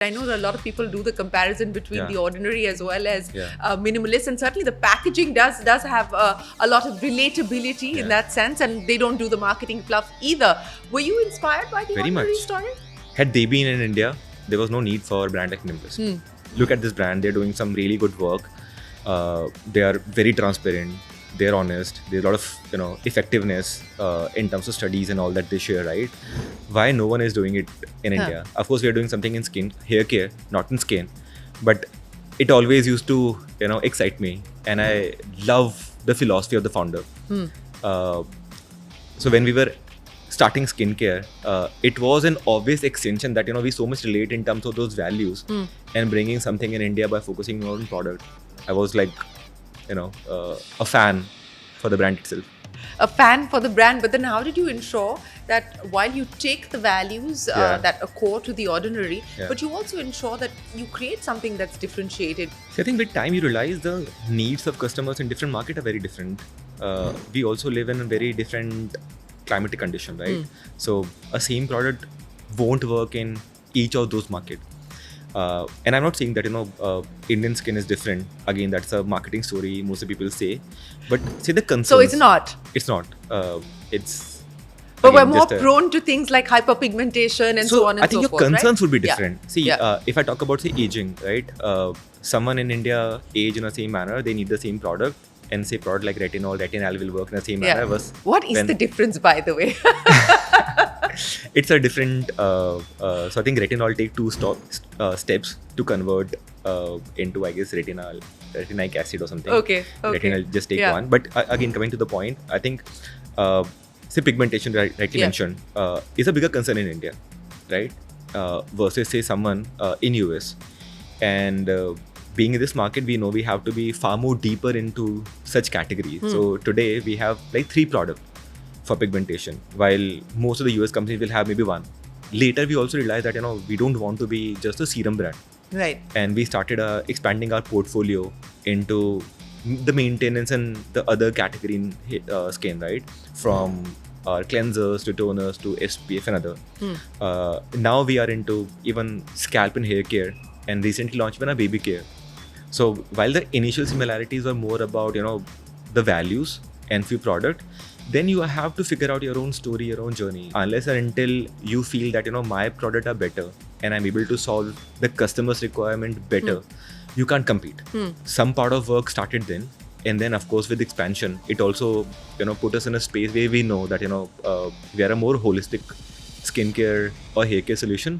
I know that a lot of people do the comparison between the ordinary as well as minimalist, and certainly the packaging does have a lot of relatability in that sense, and they don't do the marketing fluff either. Were you inspired by the Very ordinary much. story? Had they been in India, there was no need for a brand like Minimalist. Look at this brand; they're doing some really good work. They are very transparent. They're honest. There's a lot of effectiveness in terms of studies and all that they share. Right? Why no one is doing it in India? Of course, we are doing something in hair care, not in skin, but it always used to excite me, and I love the philosophy of the founder. So when we were starting skincare, it was an obvious extension that we so much relate in terms of those values, and bringing something in India by focusing on product. I was like, a fan for the brand itself. A fan for the brand, but then how did you ensure that while you take the values that are core to the ordinary, but you also ensure that you create something that's differentiated? So I think with time you realize the needs of customers in different markets are very different. We also live in a very different climatic condition, right? So a same product won't work in each of those markets. And I'm not saying that Indian skin is different. Again, that's a marketing story most of people say. But say the concerns. So it's not. It's not. It's. But we're more prone to things like hyperpigmentation and so on and so forth. I think your concerns would be different. See, Yeah. if I talk about say aging, right? Someone in India age in the same manner, they need the same product, and say product like retinol will work in the same manner. What is the difference, by the way? It's a different. So I think retinol take two steps to convert into, I guess, retinoic acid or something. Okay. Retinol just take one. But again, coming to the point, I think say pigmentation, rightly mentioned, is a bigger concern in India, right? Versus say someone in US. And being in this market, we know we have to be far more deeper into such categories. So today we have like 3 products for pigmentation, while most of the US companies will have maybe 1. Later, we also realized that we don't want to be just a serum brand, Right. and we started expanding our portfolio into the maintenance and the other category in skin, right? From cleansers to toners to SPF and other. Now we are into even scalp and hair care, and recently launched even a baby care. So while the initial similarities are more about the values and few product, then you have to figure out your own story, your own journey. Unless and until you feel that my product are better and I'm able to solve the customer's requirement better, you can't compete. Some part of work started then, and then of course with expansion, it also put us in a space where we know that we are a more holistic skincare or hair care solution